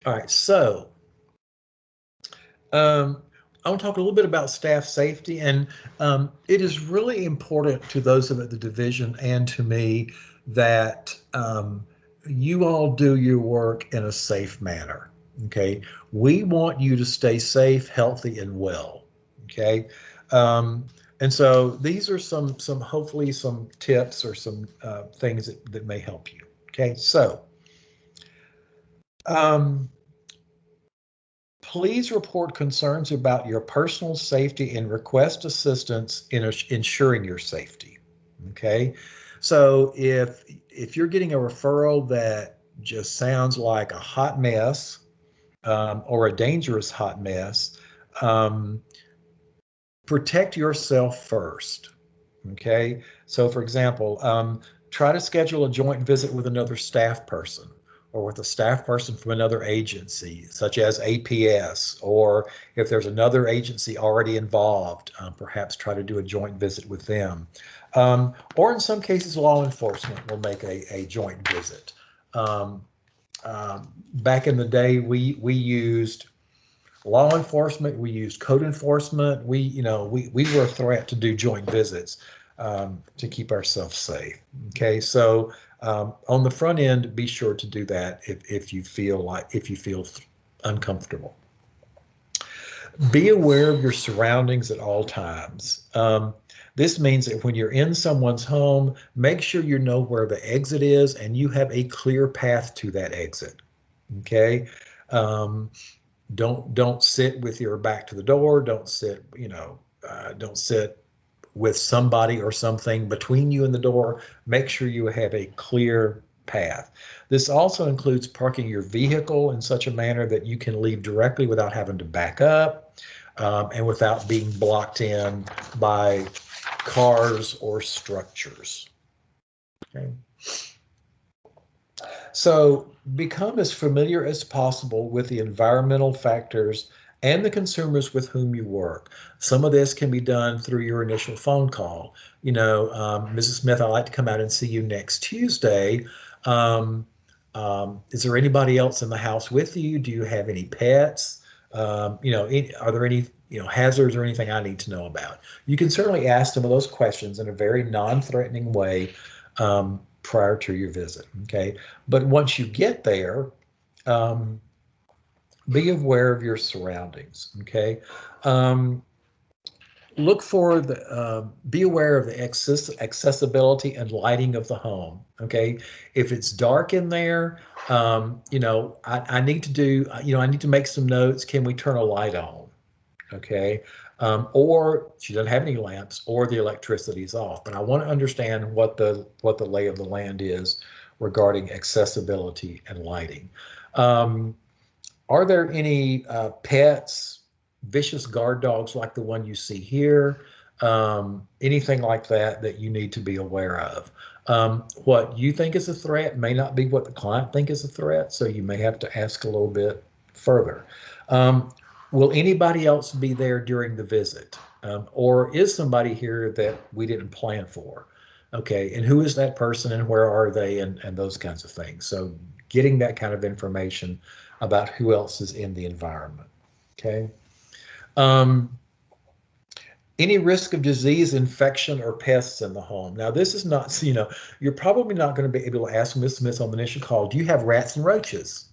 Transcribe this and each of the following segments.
All right, so um, I want to talk a little bit about staff safety, and it is really important to those of the division and to me that you all do your work in a safe manner. Okay, we want you to stay safe, healthy, and well. Okay, um, and so these are some hopefully some tips or some things that may help you. Okay, so. Um, Please report concerns about your personal safety and request assistance in ensuring your safety. Okay, so if you're getting a referral that just sounds like a hot mess or a dangerous hot mess, um, protect yourself first. Okay, so for example, try to schedule a joint visit with another staff person or with a staff person from another agency, such as APS, or if there's another agency already involved, perhaps try to do a joint visit with them. Or in some cases, law enforcement will make a joint visit. Um, Back in the day, we used law enforcement, we used code enforcement. We were a threat to do joint visits to keep ourselves safe. Okay, so on the front end, be sure to do that if you feel uncomfortable. Be aware of your surroundings at all times. This means that when you're in someone's home, make sure you know where the exit is and you have a clear path to that exit. Okay. Um, don't sit with your back to the door. Don't sit with somebody or something between you and the door. Make sure you have a clear path. This also includes parking your vehicle in such a manner that you can leave directly without having to back up and without being blocked in by cars or structures. Okay. So become as familiar as possible with the environmental factors and the consumers with whom you work. Some of this can be done through your initial phone call. Mrs. Smith, I'd like to come out and see you next Tuesday. Um, is there anybody else in the house with you? Do you have any pets? Are there any hazards or anything I need to know about? You can certainly ask some of those questions in a very non-threatening way prior to your visit. Okay, but once you get there, um, be aware of your surroundings. Okay, um, look for be aware of the accessibility and lighting of the home. Okay, if it's dark in there, I need to I need to make some notes. Can we turn a light on? Okay, or she doesn't have any lamps, or the electricity is off. But I want to understand what the lay of the land is regarding accessibility and lighting. Um, are there any pets, vicious guard dogs like the one you see here? Anything like that that you need to be aware of. What you think is a threat may not be what the client think is a threat, so you may have to ask a little bit further. Um, will anybody else be there during the visit? Or is somebody here that we didn't plan for? Okay, and who is that person and where are they and those kinds of things. So getting that kind of information about who else is in the environment. Okay. Um, any risk of disease, infection, or pests in the home. Now, this is not, you're probably not going to be able to ask Ms. Smith on the initial call, do you have rats and roaches?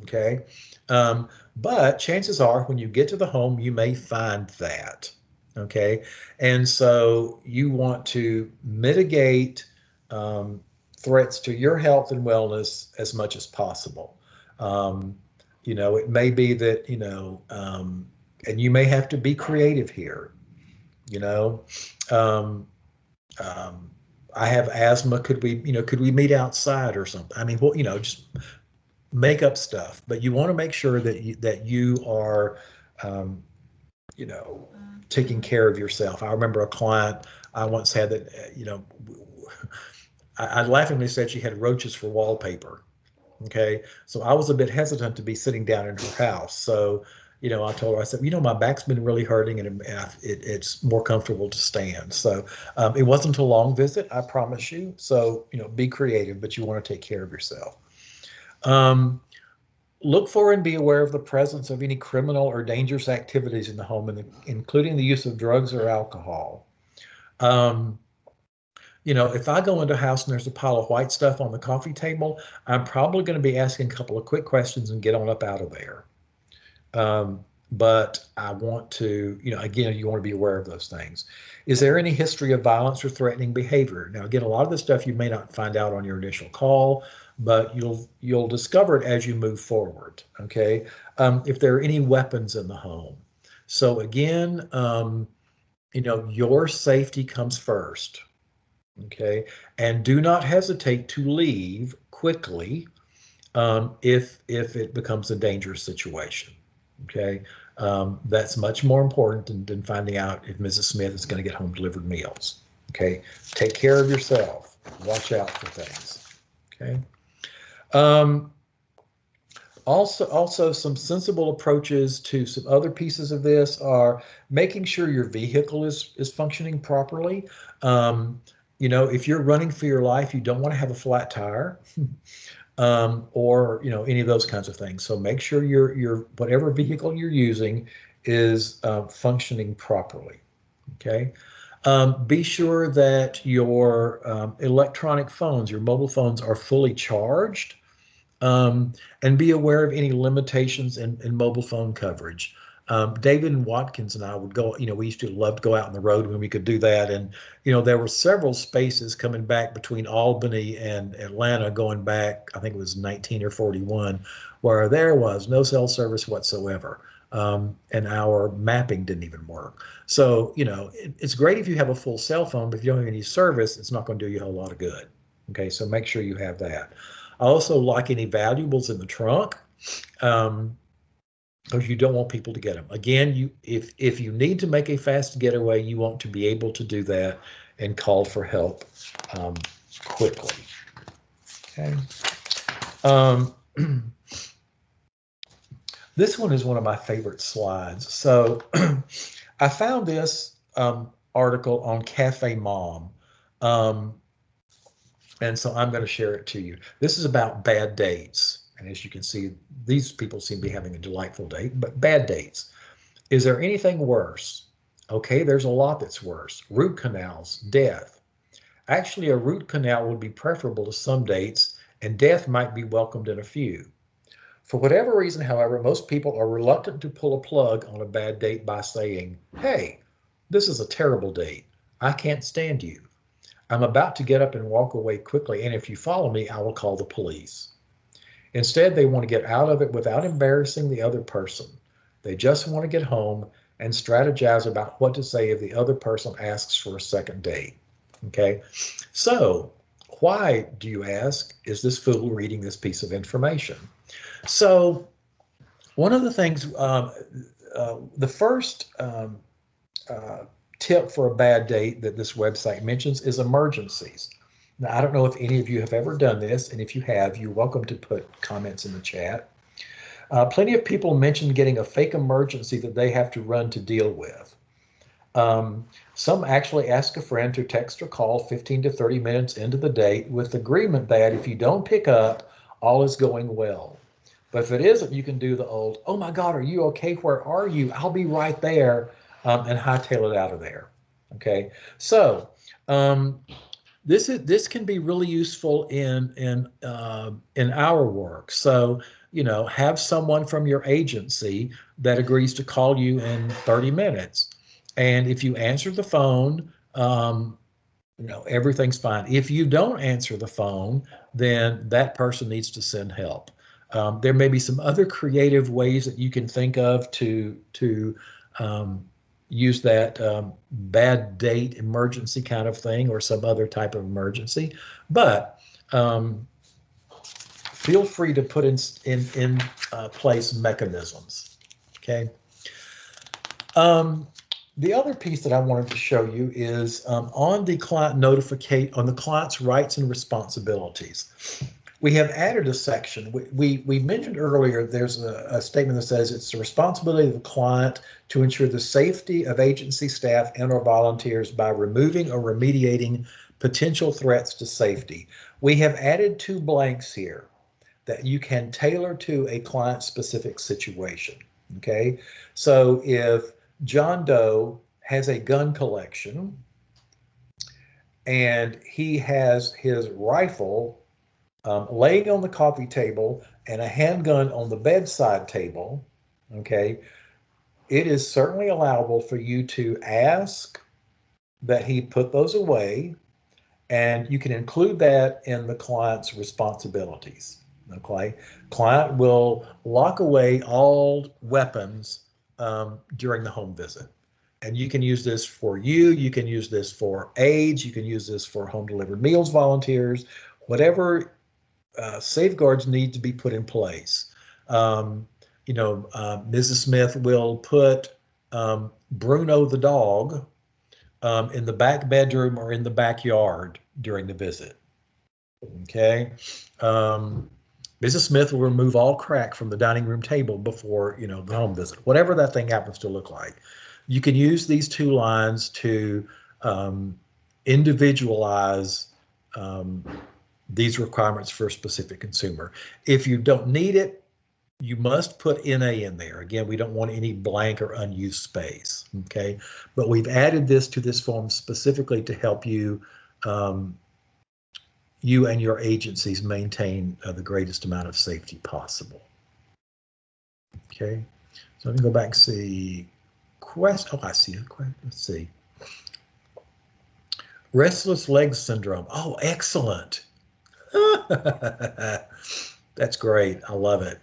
Okay. But chances are when you get to the home, you may find that. Okay. And so you want to mitigate threats to your health and wellness as much as possible. Um, it may be that, and you may have to be creative here, you know. Um, um, I have asthma. Could we meet outside or something? I mean, well, just make up stuff, but you want to make sure that you are, um, you know, taking care of yourself. I remember a client I once had that, I laughingly said she had roaches for wallpaper. Okay, so I was a bit hesitant to be sitting down in her house. So, I told her, I said, my back's been really hurting it's more comfortable to stand. So it wasn't a long visit, I promise you. So, be creative, but you want to take care of yourself. Um, Look for and be aware of the presence of any criminal or dangerous activities in the home, including the use of drugs or alcohol. Um, if I go into a house and there's a pile of white stuff on the coffee table, I'm probably going to be asking a couple of quick questions and get on up out of there. But I want to, again, you want to be aware of those things. Is there any history of violence or threatening behavior? Now, again, a lot of this stuff you may not find out on your initial call, but you'll discover it as you move forward. Okay. If there are any weapons in the home. So again, your safety comes first. Okay. And do not hesitate to leave quickly if it becomes a dangerous situation. Okay. That's much more important than finding out if Mrs. Smith is going to get home delivered meals. Okay. Take care of yourself. Watch out for things. Okay. Also, some sensible approaches to some other pieces of this are making sure your vehicle is functioning properly. If you're running for your life, you don't want to have a flat tire. Or any of those kinds of things. So make sure your whatever vehicle you're using is functioning properly. Okay. Be sure that your electronic phones, your mobile phones, are fully charged, and be aware of any limitations in mobile phone coverage. David and Watkins and I would go, we used to love to go out on the road when we could do that. And, there were several spaces coming back between Albany and Atlanta going back, I think it was 19 or 41, where there was no cell service whatsoever. And our mapping didn't even work. So, it's great if you have a full cell phone, but if you don't have any service, it's not going to do you a whole lot of good. Okay, so make sure you have that. I also lock any valuables in the trunk. Because you don't want people to get them. Again, if you need to make a fast getaway, you want to be able to do that and call for help quickly. Okay. This one is one of my favorite slides. So I found this article on Cafe Mom. And so I'm going to share it to you. This is about bad dates. And as you can see, these people seem to be having a delightful date, but bad dates. Is there anything worse? Okay, there's a lot that's worse. Root canals, death. Actually, a root canal would be preferable to some dates, and death might be welcomed in a few. For whatever reason, however, most people are reluctant to pull a plug on a bad date by saying, hey, this is a terrible date. I can't stand you. I'm about to get up and walk away quickly, and if you follow me, I will call the police. Instead, they want to get out of it without embarrassing the other person. They just want to get home and strategize about what to say if the other person asks for a second date. Okay, so why, do you ask, is this fool reading this piece of information? So one of the things, the first tip for a bad date that this website mentions is emergencies. Now, I don't know if any of you have ever done this, and if you have, you're welcome to put comments in the chat. Plenty of people mention getting a fake emergency that they have to run to deal with. Some actually ask a friend to text or call 15 to 30 minutes into the date with agreement that if you don't pick up, all is going well. But if it isn't, you can do the old, oh my God, are you okay? Where are you? I'll be right there, and hightail it out of there. Okay, so this can be really useful in our work. So have someone from your agency that agrees to call you in 30 minutes, and if you answer the phone, everything's fine. If you don't answer the phone, then that person needs to send help. There may be some other creative ways that you can think of to use that bad date emergency kind of thing, or some other type of emergency, but feel free to put in place mechanisms. Okay. The other piece that I wanted to show you is on the client's rights and responsibilities. We have added a section. We mentioned earlier there's a statement that says it's the responsibility of the client to ensure the safety of agency staff and or volunteers by removing or remediating potential threats to safety. We have added 2 blanks here. that you can tailor to a client-specific situation. Okay, so if John Doe has a gun collection and he has his rifle laying on the coffee table and a handgun on the bedside table, okay, it is certainly allowable for you to ask that he put those away, and you can include that in the client's responsibilities. Okay, client will lock away all weapons during the home visit. And you can use this for you can use this for aides, you can use this for home delivered meals volunteers, whatever safeguards need to be put in place. Mrs. Smith will put Bruno the dog in the back bedroom or in the backyard during the visit. Okay. Mrs. Smith will remove all crack from the dining room table before, the home visit, whatever that thing happens to look like. You can use these two lines to individualize these requirements for a specific consumer. If you don't need it, you must put NA in there. Again, we don't want any blank or unused space, okay? But we've added this to this form specifically to help you, you and your agencies maintain the greatest amount of safety possible. Okay, so let me go back and see. I see a question. Let's see. Restless leg syndrome. Oh, excellent. That's great. I love it.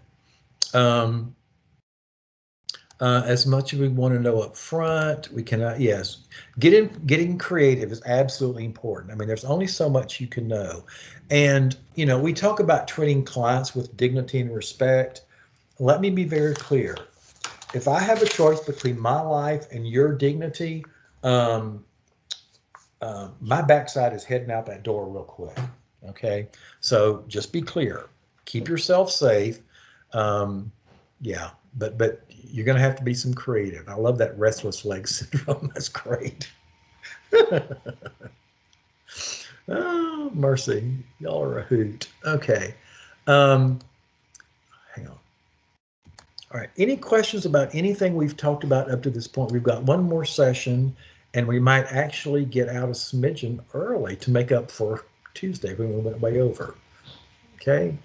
As much as we want to know up front, we cannot, yes, getting creative is absolutely important. I mean, there's only so much you can know. And, we talk about treating clients with dignity and respect. Let me be very clear. If I have a choice between my life and your dignity, my backside is heading out that door real quick. Okay, so just be clear. Keep yourself safe. Yeah, but you're going to have to be some creative. I love that restless leg syndrome. That's great. Oh, mercy. Y'all are a hoot. Okay. Hang on. All right. Any questions about anything we've talked about up to this point? We've got one more session, and we might actually get out a smidgen early to make up for Tuesday when we went way over. Okay.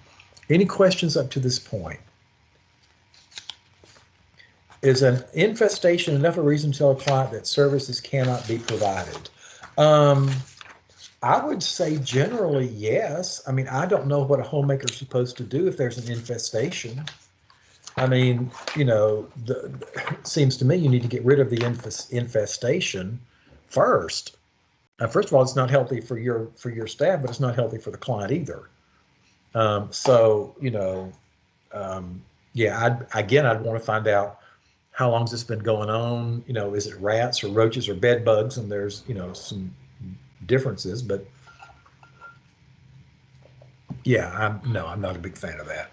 Any questions up to this point? Is an infestation enough a reason to tell a client that services cannot be provided? I would say generally yes. I mean, I don't know what a homemaker is supposed to do if there's an infestation. I mean, it seems to me you need to get rid of the infestation first. First of all, it's not healthy for your staff, but it's not healthy for the client either. Yeah, I'd want to find out how long has this been going on? Is it rats or roaches or bed bugs? And there's, some differences, but yeah, I'm not a big fan of that.